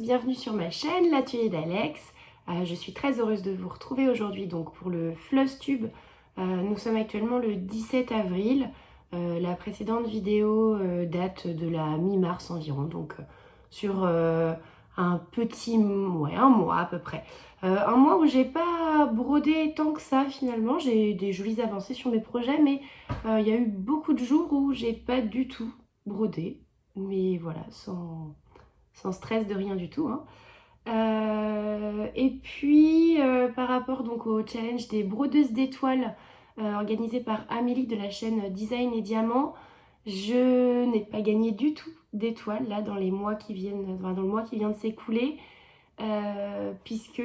bienvenue sur ma chaîne, l'atelier d'Alex. Je suis très heureuse de vous retrouver aujourd'hui donc pour le Flosstube. Nous sommes actuellement le 17 avril. La précédente vidéo date de la mi-mars environ, donc sur un mois à peu près. Un mois où j'ai pas brodé tant que ça finalement, j'ai des jolies avancées sur mes projets, mais il y a eu beaucoup de jours où j'ai pas du tout brodé, mais voilà, sans stress de rien du tout, hein. Et puis par rapport donc au challenge des brodeuses d'étoiles organisé par Amélie de la chaîne Design et Diamant, je n'ai pas gagné du tout d'étoiles là dans les mois qui viennent, dans le mois qui vient de s'écouler, puisque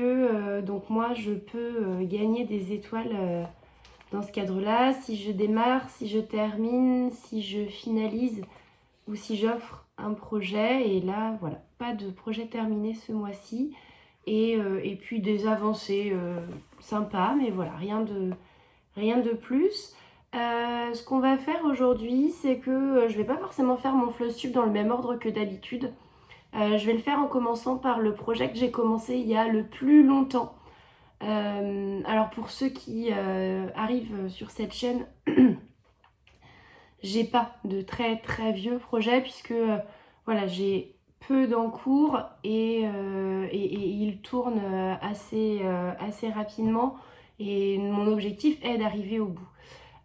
donc moi je peux gagner des étoiles dans ce cadre-là si je démarre, si je termine, si je finalise ou si j'offre un projet. Et là voilà, pas de projet terminé ce mois-ci, et puis des avancées sympas, mais voilà, rien de plus. Ce qu'on va faire aujourd'hui, c'est que je vais pas forcément faire mon Flosstube dans le même ordre que d'habitude. Je vais le faire en commençant par le projet que j'ai commencé il y a le plus longtemps. Alors pour ceux qui arrivent sur cette chaîne, j'ai pas de très très vieux projets puisque voilà, j'ai peu d'encours et il tourne assez rapidement, et mon objectif est d'arriver au bout.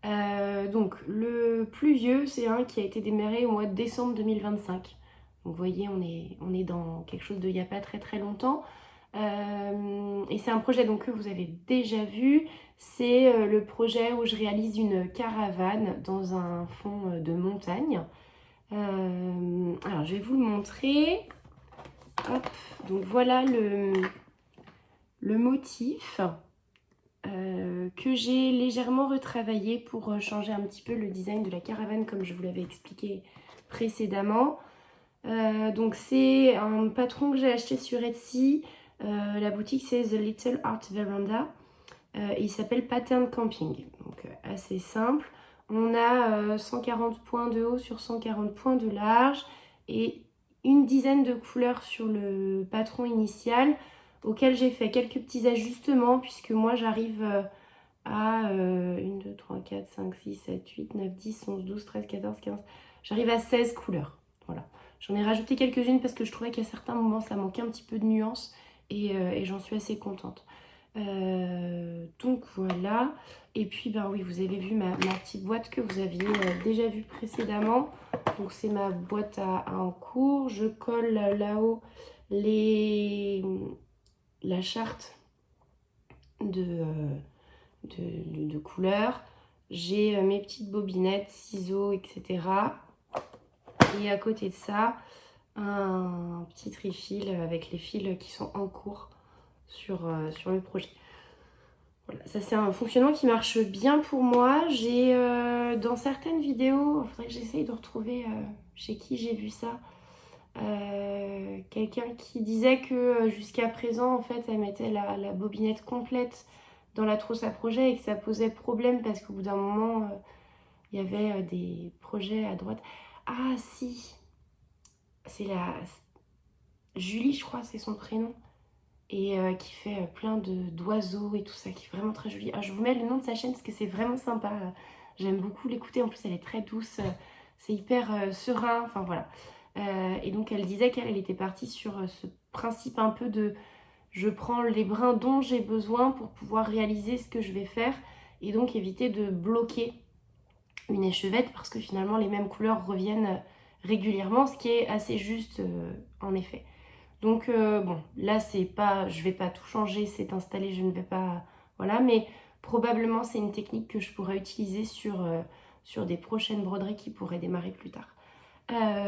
Donc le plus vieux, c'est un qui a été démarré au mois de décembre 2025. Donc vous voyez, on est dans quelque chose de il n'y a pas très très longtemps. Et c'est un projet donc que vous avez déjà vu. C'est le projet où je réalise une caravane dans un fond de montagne. Alors je vais vous le montrer. Hop. Donc voilà le motif que j'ai légèrement retravaillé pour changer un petit peu le design de la caravane comme je vous l'avais expliqué précédemment. Donc c'est un patron que j'ai acheté sur Etsy. La boutique c'est The Little Art Veranda. Il s'appelle Pattern Camping. Donc assez simple. On a 140 points de haut sur 140 points de large et une dizaine de couleurs sur le patron initial, auquel j'ai fait quelques petits ajustements puisque moi j'arrive à 1, 2, 3, 4, 5, 6, 7, 8, 9, 10, 11, 12, 13, 14, 15. J'arrive à 16 couleurs. Voilà. J'en ai rajouté quelques-unes parce que je trouvais qu'à certains moments ça manquait un petit peu de nuances, et j'en suis assez contente. Donc voilà. Et puis ben oui, vous avez vu ma petite boîte que vous aviez déjà vue précédemment. Donc c'est ma boîte à encours. Je colle là-haut la charte de couleurs. J'ai mes petites bobinettes, ciseaux, etc. Et à côté de ça, un petit tri-fil avec les fils qui sont en cours sur le projet. Voilà, ça c'est un fonctionnement qui marche bien pour moi. J'ai dans certaines vidéos, il faudrait que j'essaye de retrouver chez qui j'ai vu ça, quelqu'un qui disait que jusqu'à présent en fait elle mettait la bobinette complète dans la trousse à projet et que ça posait problème parce qu'au bout d'un moment il y avait des projets à droite. Ah si, c'est la Julie, je crois c'est son prénom, et qui fait plein d'oiseaux et tout ça, qui est vraiment très jolie. Alors, je vous mets le nom de sa chaîne parce que c'est vraiment sympa. J'aime beaucoup l'écouter, en plus elle est très douce, c'est hyper serein, enfin voilà. Et donc elle disait qu'elle était partie sur ce principe un peu de je prends les brins dont j'ai besoin pour pouvoir réaliser ce que je vais faire, et donc éviter de bloquer une échevette parce que finalement les mêmes couleurs reviennent régulièrement, ce qui est assez juste en effet. Donc bon, là c'est pas, je vais pas tout changer, c'est installé, je ne vais pas, voilà, mais probablement c'est une technique que je pourrais utiliser sur des prochaines broderies qui pourraient démarrer plus tard.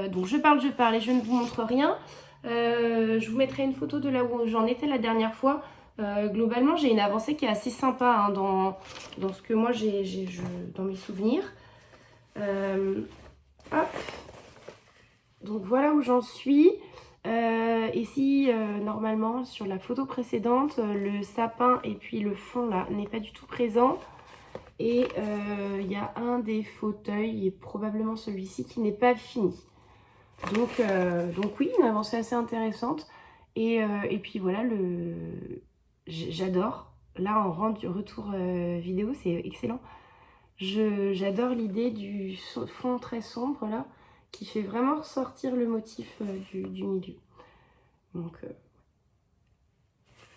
Donc je parle et je ne vous montre rien. Je vous mettrai une photo de là où j'en étais la dernière fois. Globalement j'ai une avancée qui est assez sympa hein, dans ce que moi j'ai dans mes souvenirs. Hop. Donc voilà où j'en suis. Ici, normalement, sur la photo précédente, le sapin et puis le fond là n'est pas du tout présent. Et il y a un des fauteuils, et probablement celui-ci, qui n'est pas fini. Donc oui, une avancée assez intéressante. Et puis voilà, j'adore. Là, en retour vidéo, c'est excellent. J'adore l'idée du fond très sombre là, qui fait vraiment ressortir le motif du milieu. Donc,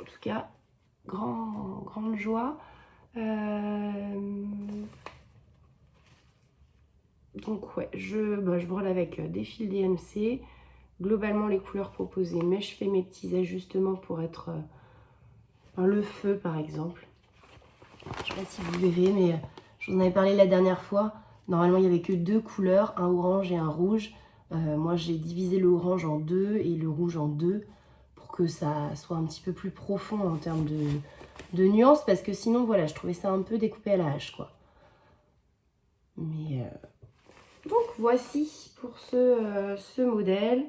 en tout cas, grande joie. Donc ouais, je brode avec des fils DMC. Globalement, les couleurs proposées, mais je fais mes petits ajustements pour être le feu par exemple. Je sais pas si vous verrez, mais je vous en avais parlé la dernière fois. Normalement, il n'y avait que 2 couleurs, un orange et un rouge. Moi, j'ai divisé le orange en 2 et le rouge en 2 pour que ça soit un petit peu plus profond en termes de nuances, parce que sinon, voilà, je trouvais ça un peu découpé à la hache, quoi. Mais donc, voici pour ce modèle.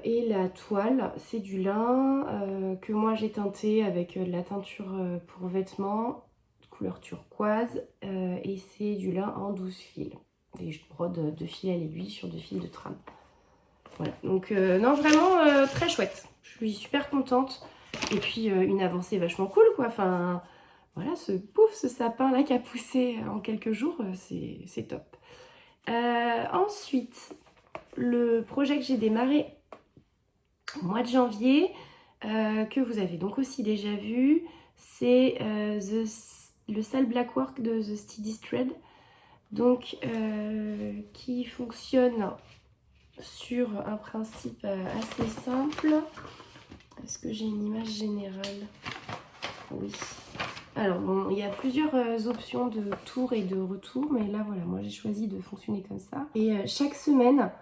Et la toile, c'est du lin que moi j'ai teinté avec de la teinture pour vêtements, couleur turquoise, et c'est du lin en 12 fils. Et je brode 2 fils à l'aiguille sur 2 fils de trame. Voilà, donc non, vraiment très chouette. Je suis super contente. Et puis une avancée vachement cool, quoi. Enfin, voilà, ce sapin là qui a poussé en quelques jours, c'est top. Ensuite, le projet que j'ai démarré au mois de janvier, que vous avez donc aussi déjà vu, c'est le sale black work de The Steady Thread, donc qui fonctionne sur un principe assez simple. Est-ce que j'ai une image générale? Oui. Alors bon, il y a plusieurs options de tour et de retour, mais là voilà, moi j'ai choisi de fonctionner comme ça. Et chaque semaine,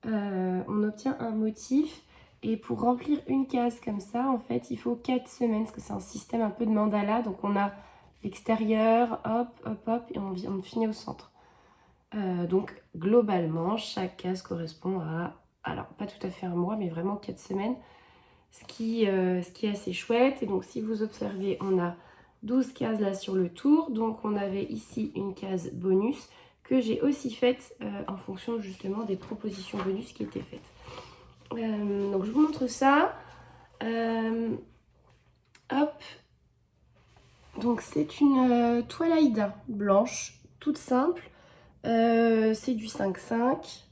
on obtient un motif. Et pour remplir une case comme ça, en fait, il faut 4 semaines, parce que c'est un système un peu de mandala. Donc on a l'extérieur, hop, hop, hop, et on finit au centre. Donc globalement, chaque case correspond à, alors pas tout à fait un mois, mais vraiment 4 semaines. Ce qui est assez chouette. Et donc si vous observez, on a 12 cases là sur le tour. Donc on avait ici une case bonus que j'ai aussi faite en fonction justement des propositions bonus qui étaient faites. Donc je vous montre ça. Hop. Donc c'est une toile Aïda blanche, toute simple. C'est du 5,5.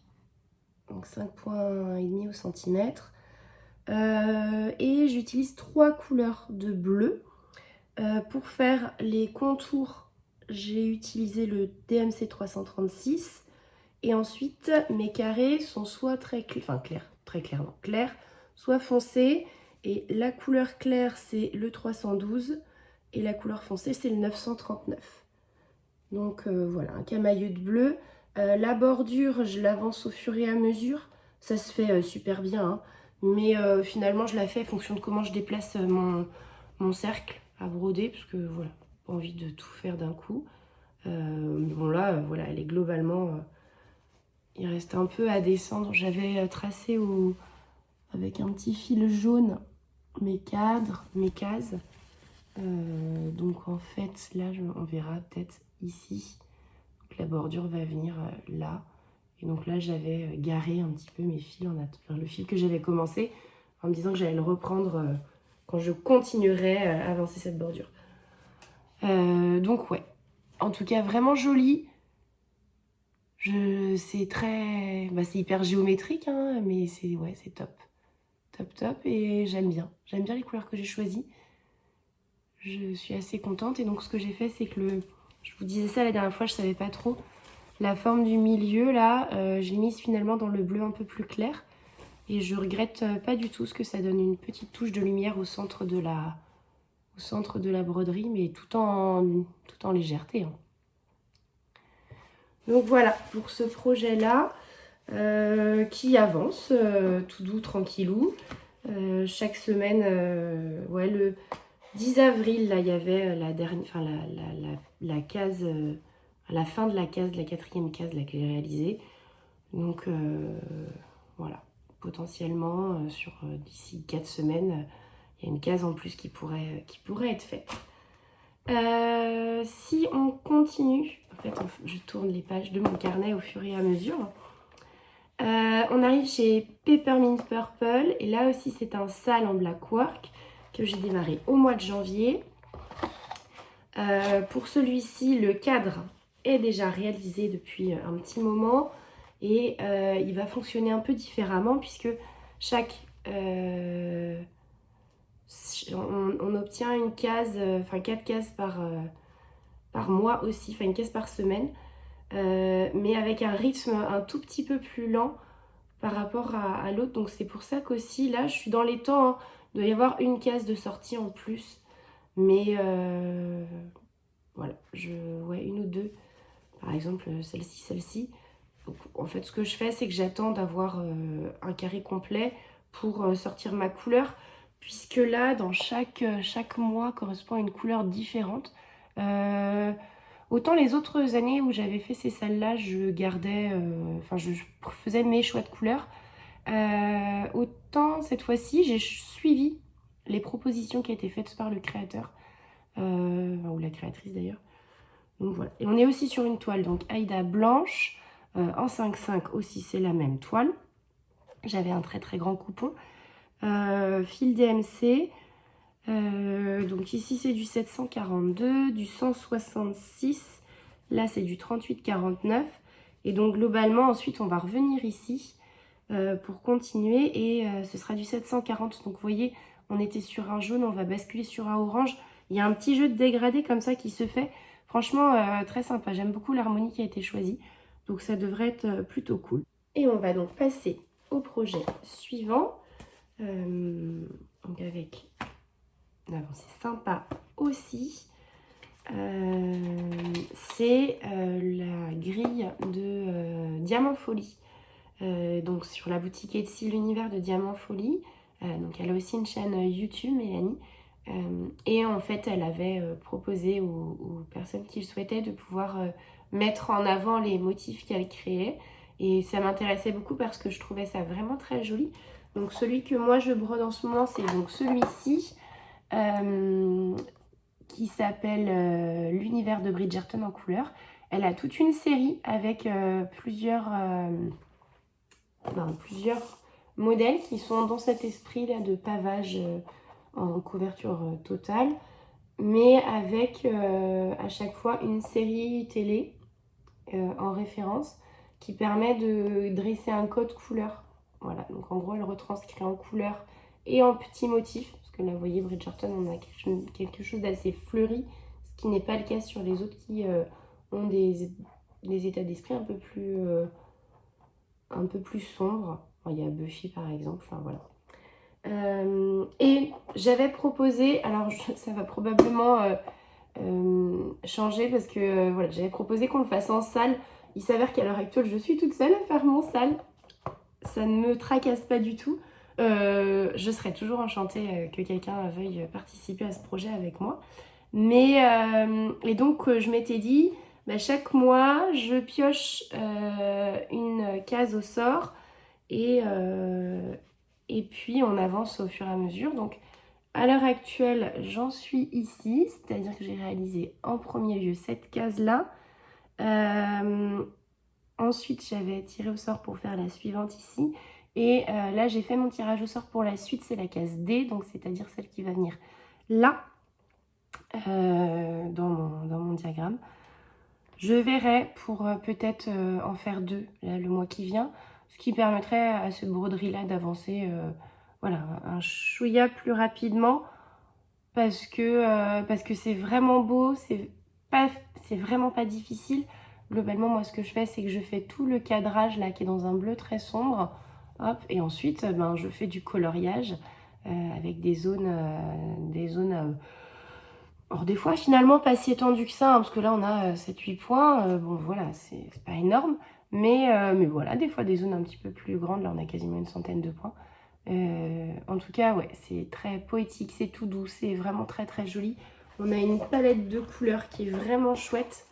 Donc 5,5 au centimètre. Et j'utilise 3 couleurs de bleu. Pour faire les contours, j'ai utilisé le DMC 336. Et ensuite, mes carrés sont soit très clairs, soit foncés. Et la couleur claire, c'est le 312. Et la couleur foncée, c'est le 939. Donc voilà, un camailleux de bleu. La bordure, je l'avance au fur et à mesure. Ça se fait super bien, hein. Mais finalement, je la fais en fonction de comment je déplace mon cercle à broder. Parce que voilà, pas envie de tout faire d'un coup. Mais bon là, voilà, elle est globalement... il reste un peu à descendre. J'avais tracé avec un petit fil jaune mes cadres, mes cases. Donc en fait, là, on verra peut-être ici. Donc, la bordure va venir là. Et donc là, j'avais garé un petit peu mes fils, enfin, le fil que j'avais commencé, en me disant que j'allais le reprendre quand je continuerai à avancer cette bordure. Donc ouais, en tout cas, vraiment joli. C'est très... c'est hyper géométrique, hein, mais c'est top. Top, top. Et j'aime bien. J'aime bien les couleurs que j'ai choisies. Je suis assez contente. Et donc, ce que j'ai fait, c'est que je vous disais ça la dernière fois, je savais pas trop. La forme du milieu, là, je l'ai mise finalement dans le bleu un peu plus clair. Et je regrette pas du tout, parce que ça donne une petite touche de lumière au centre de la broderie, mais tout en légèreté, hein. Donc voilà, pour ce projet-là, qui avance tout doux, tranquillou. Chaque semaine, le 10 avril, là, il y avait la case, à la fin de la case, de la 4e case là, que j'ai réalisée. Donc voilà, potentiellement, d'ici 4 semaines, il y a une case en plus qui pourrait être faite. Si on continue, en fait, je tourne les pages de mon carnet au fur et à mesure. On arrive chez Peppermint Purple et là aussi c'est un sale en black work que j'ai démarré au mois de janvier. Pour celui-ci, le cadre est déjà réalisé depuis un petit moment et il va fonctionner un peu différemment puisque chaque on obtient une case, enfin 4 cases par mois aussi, enfin une case par semaine, mais avec un rythme un tout petit peu plus lent par rapport à l'autre. Donc c'est pour ça qu'aussi là je suis dans les temps, hein. Il doit y avoir une case de sortie en plus, mais voilà, ouais, une ou deux, par exemple celle-ci. Donc, en fait ce que je fais c'est que j'attends d'avoir un carré complet pour sortir ma couleur, puisque là dans chaque mois correspond à une couleur différente. Autant les autres années où j'avais fait ces salles-là, je gardais, enfin je faisais mes choix de couleurs. Autant cette fois-ci, j'ai suivi les propositions qui étaient faites par le créateur, ou la créatrice d'ailleurs. Donc voilà. Et on est aussi sur une toile, donc Aïda blanche, en 5,5 aussi, c'est la même toile. J'avais un très très grand coupon. Fil DMC. Donc ici c'est du 742, du 166, là c'est du 38,49 et donc globalement ensuite on va revenir ici pour continuer et ce sera du 740. Donc vous voyez, on était sur un jaune, on va basculer sur un orange. Il y a un petit jeu de dégradé comme ça qui se fait, franchement très sympa. J'aime beaucoup l'harmonie qui a été choisie, donc ça devrait être plutôt cool. Et on va donc passer au projet suivant, donc avec... c'est sympa aussi. C'est la grille de Diamant Folie. Donc sur la boutique Etsy, l'univers de Diamant Folie. Donc elle a aussi une chaîne YouTube, Mélanie. Et en fait, elle avait proposé aux personnes qui le souhaitaient de pouvoir mettre en avant les motifs qu'elle créait. Et ça m'intéressait beaucoup parce que je trouvais ça vraiment très joli. Donc celui que moi je brode en ce moment, c'est donc celui-ci. Qui s'appelle l'univers de Bridgerton en couleur. Elle a toute une série avec plusieurs modèles qui sont dans cet esprit là de pavage en couverture totale, mais avec à chaque fois une série télé en référence qui permet de dresser un code couleur. Voilà, donc en gros elle retranscrit en couleur et en petits motifs, parce que là vous voyez Bridgerton on a quelque chose d'assez fleuri, ce qui n'est pas le cas sur les autres qui ont des états d'esprit un peu plus sombres. Enfin, il y a Buffy par exemple, enfin voilà. Et j'avais proposé, alors ça va probablement changer parce que voilà, j'avais proposé qu'on le fasse en salle. Il s'avère qu'à l'heure actuelle je suis toute seule à faire mon salle, ça ne me tracasse pas du tout. Je serais toujours enchantée que quelqu'un veuille participer à ce projet avec moi. Mais, et donc je m'étais dit, bah, chaque mois je pioche une case au sort et puis on avance au fur et à mesure. Donc à l'heure actuelle j'en suis ici, c'est-à-dire que j'ai réalisé en premier lieu cette case-là. Ensuite j'avais tiré au sort pour faire la suivante ici. Et là j'ai fait mon tirage au sort pour la suite, c'est la case D, donc c'est-à-dire celle qui va venir là. Dans mon diagramme. Je verrai pour peut-être en faire deux là, le mois qui vient, ce qui permettrait à cette broderie là d'avancer voilà, un chouïa plus rapidement parce que c'est vraiment beau, c'est vraiment pas difficile. Globalement moi ce que je fais c'est que je fais tout le cadrage là qui est dans un bleu très sombre, hop, et ensuite ben, je fais du coloriage avec des zones alors des fois finalement pas si étendu que ça, hein, parce que là on a 7-8 points, bon voilà, c'est pas énorme, mais voilà, des fois des zones un petit peu plus grandes, là on a quasiment une centaine de points. En tout cas ouais, c'est très poétique, c'est tout doux, c'est vraiment très très joli. On a une palette de couleurs qui est vraiment chouette.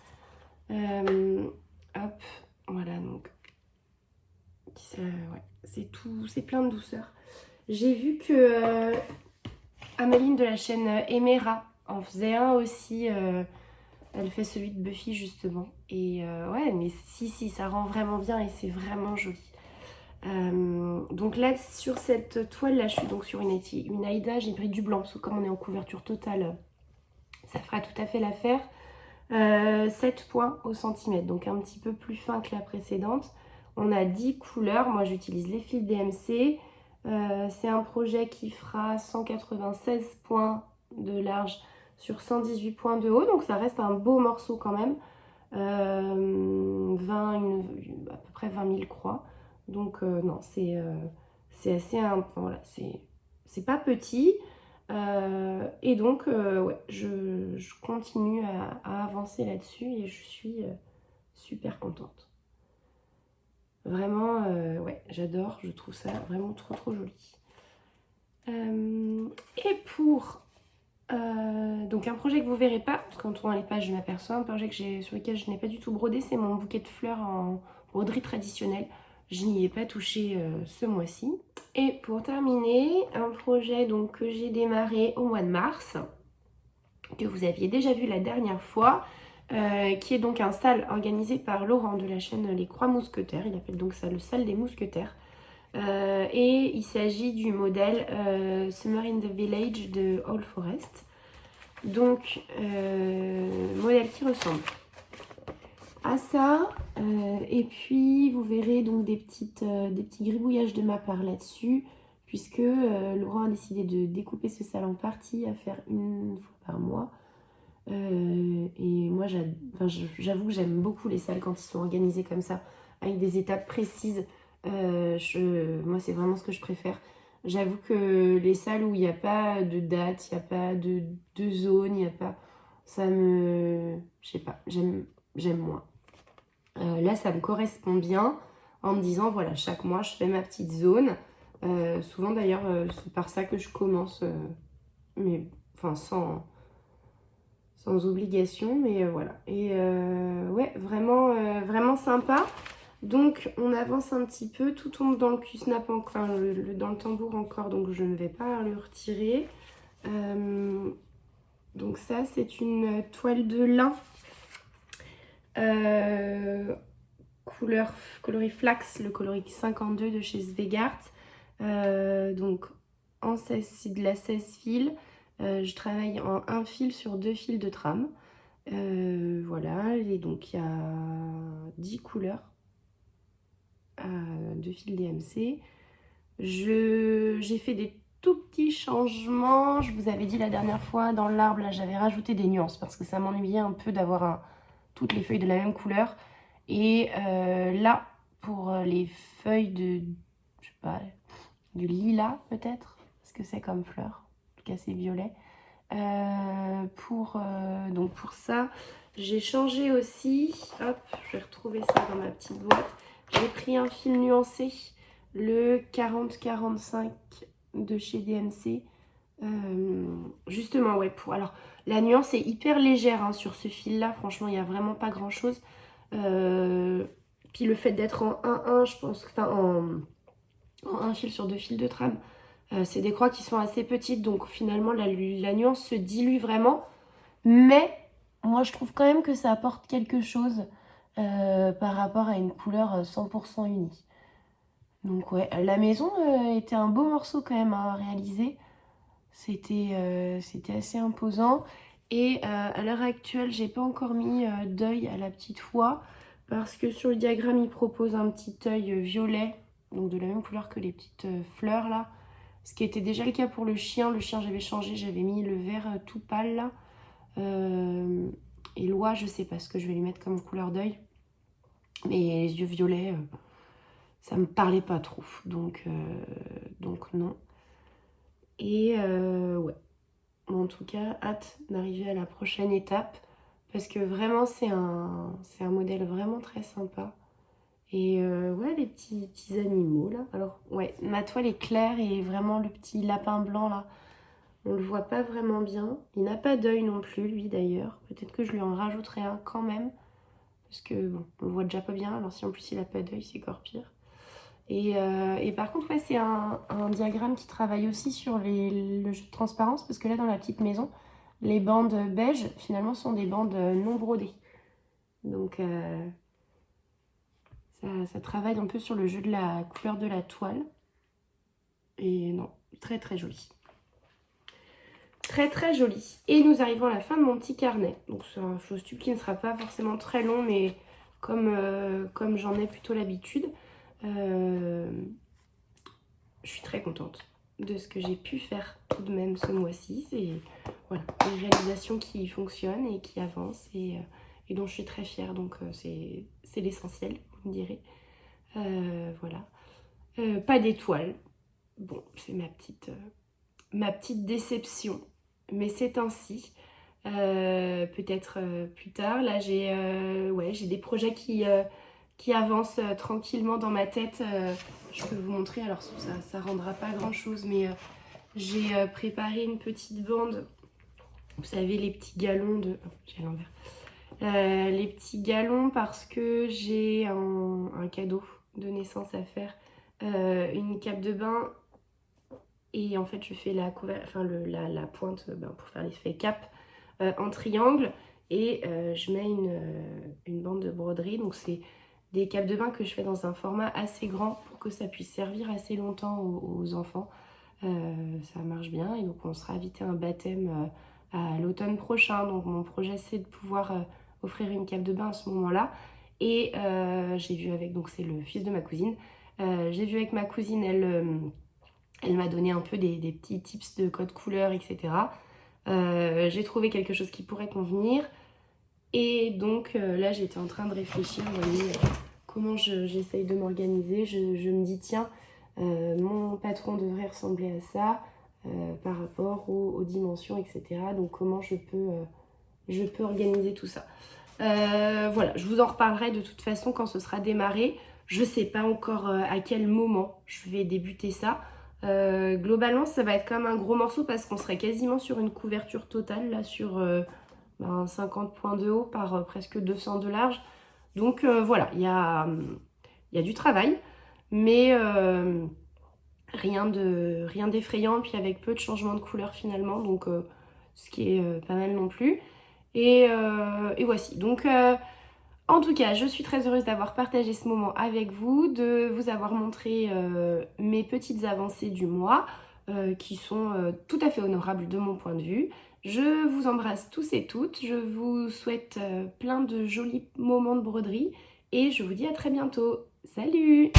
Hop, voilà donc, ouais, c'est tout, c'est plein de douceur. J'ai vu que Améline de la chaîne Emera en faisait un aussi, elle fait celui de Buffy justement. Et ouais, mais si, ça rend vraiment bien et c'est vraiment joli. Donc là, sur cette toile là, je suis donc sur une Aïda, j'ai pris du blanc parce que comme on est en couverture totale, ça fera tout à fait l'affaire. 7 points au centimètre, donc un petit peu plus fin que la précédente. On a 10 couleurs, moi j'utilise les fils DMC. C'est un projet qui fera 196 points de large sur 118 points de haut, donc ça reste un beau morceau quand même. 20, à peu près 20 000 croix. Donc non, c'est assez... voilà, c'est pas petit. Et donc, ouais, je continue à avancer là-dessus et je suis super contente. Vraiment, ouais, j'adore, je trouve ça vraiment trop trop joli. Et pour donc un projet que vous verrez pas, parce qu'en tournant les pages je m'aperçois, un projet sur lequel je n'ai pas du tout brodé, c'est mon bouquet de fleurs en broderie traditionnelle. Je n'y ai pas touché ce mois-ci. Et pour terminer, un projet donc, que j'ai démarré au mois de mars, que vous aviez déjà vu la dernière fois, qui est donc un sal organisé par Laurent de la chaîne Les Croix Mousquetaires. Il appelle donc ça le sal des mousquetaires. Et il s'agit du modèle Summer in the Village de All Forest. Donc, modèle qui ressemble à ça. Et puis, vous verrez donc des petits gribouillages de ma part là-dessus, puisque Laurent a décidé de découper ce sal en parties, à faire une fois par mois. Et moi, j'avoue que j'aime beaucoup les salles quand ils sont organisés comme ça, avec des étapes précises. Moi, c'est vraiment ce que je préfère. J'avoue que les salles où il n'y a pas de date, il n'y a pas de zone, il n'y a pas... Ça me... Je sais pas, j'aime moins. Là, ça me correspond bien en me disant, voilà, chaque mois, je fais ma petite zone. Souvent, d'ailleurs, c'est par ça que je commence, mais enfin, sans obligation, mais voilà. Et ouais, vraiment, vraiment sympa. Donc, on avance un petit peu, tout tombe dans le cul-snap, enfin, dans le tambour encore, donc je ne vais pas le retirer. Donc ça, c'est une toile de lin. Coloris Flax, le coloris 52 de chez Svegart. Donc c'est de la 16 fils. Je travaille en un fil sur 2 fils de trame. Voilà, et donc il y a 10 couleurs, 2 fils DMC. J'ai fait des tout petits changements. Je vous avais dit la dernière fois, dans l'arbre, là j'avais rajouté des nuances parce que ça m'ennuyait un peu d'avoir toutes les feuilles de la même couleur. Et là, pour les feuilles de, je sais pas, du lilas peut-être, parce que c'est comme fleur, en tout cas c'est violet. Donc pour ça, j'ai changé aussi, hop, je vais retrouver ça dans ma petite boîte. J'ai pris un fil nuancé, le 40-45 de chez DMC. Justement, ouais, alors la nuance est hyper légère hein, sur ce fil là, franchement il n'y a vraiment pas grand chose. Puis le fait d'être en 1-1, je pense, enfin en un fil sur 2 fils de trame, c'est des croix qui sont assez petites, donc finalement la nuance se dilue vraiment. Mais moi je trouve quand même que ça apporte quelque chose par rapport à une couleur 100% unie. Donc ouais, la maison était un beau morceau quand même à réaliser. C'était assez imposant. Et à l'heure actuelle, j'ai pas encore mis d'œil à la petite foi parce que sur le diagramme, il propose un petit œil violet, donc de la même couleur que les petites fleurs là. Ce qui était déjà le cas pour le chien. Le chien, j'avais changé, j'avais mis le vert tout pâle là. Et l'oie, je sais pas ce que je vais lui mettre comme couleur d'œil. Mais les yeux violets, ça me parlait pas trop. Donc non. Et ouais. En tout cas, hâte d'arriver à la prochaine étape parce que vraiment c'est un modèle vraiment très sympa. Et ouais, les petits animaux là. Alors ouais, ma toile est claire et vraiment le petit lapin blanc là, on le voit pas vraiment bien. Il n'a pas d'œil non plus lui d'ailleurs. Peut-être que je lui en rajouterai un quand même parce que bon, on le voit déjà pas bien. Alors si en plus il a pas d'œil, c'est encore pire. Et par contre, ouais, c'est un diagramme qui travaille aussi sur le jeu de transparence parce que là, dans la petite maison, les bandes beige, finalement, sont des bandes non brodées. Donc, Ça travaille un peu sur le jeu de la couleur de la toile. Et non, très très joli. Très très joli. Et nous arrivons à la fin de mon petit carnet. Donc c'est un faux tube qui ne sera pas forcément très long, mais comme j'en ai plutôt l'habitude, je suis très contente de ce que j'ai pu faire tout de même ce mois-ci. C'est voilà, une réalisation qui fonctionne et qui avance et dont je suis très fière. Donc c'est l'essentiel, vous me direz. Voilà. Pas d'étoiles. Bon, c'est ma petite déception. Mais c'est ainsi. Peut-être plus tard. Là, j'ai des projets qui avancent tranquillement dans ma tête. Je peux vous montrer. Alors, ça rendra pas grand-chose, mais j'ai préparé une petite bande. Vous savez, les petits galons de... Oh, j'ai à l'envers. Les petits galons parce que j'ai un cadeau de naissance à faire. Une cape de bain. Et en fait, je fais la pointe pour faire l'effet cap en triangle. Et je mets une bande de broderie. Donc, c'est des capes de bain que je fais dans un format assez grand pour que ça puisse servir assez longtemps aux enfants. Ça marche bien. Et donc, on sera invité à un baptême à l'automne prochain. Donc, mon projet, c'est de pouvoir offrir une cape de bain à ce moment-là. Et j'ai vu avec... Donc, c'est le fils de ma cousine. J'ai vu avec ma cousine, elle m'a donné un peu des petits tips de code couleur, etc. J'ai trouvé quelque chose qui pourrait convenir. Et donc là, j'étais en train de réfléchir, vous voyez, comment j'essaye de m'organiser. Je me dis, tiens, mon patron devrait ressembler à ça par rapport aux dimensions, etc. Donc comment je peux organiser tout ça. Voilà, je vous en reparlerai de toute façon quand ce sera démarré. Je ne sais pas encore à quel moment je vais débuter ça. Globalement, ça va être comme un gros morceau parce qu'on serait quasiment sur une couverture totale, là, sur 50 points de haut par presque 200 de large. Donc voilà, il y a du travail, mais rien d'effrayant, puis avec peu de changements de couleur finalement, donc ce qui est pas mal non plus. Et voici. Donc en tout cas, je suis très heureuse d'avoir partagé ce moment avec vous, de vous avoir montré mes petites avancées du mois, qui sont tout à fait honorables de mon point de vue. Je vous embrasse tous et toutes, je vous souhaite plein de jolis moments de broderie et je vous dis à très bientôt. Salut!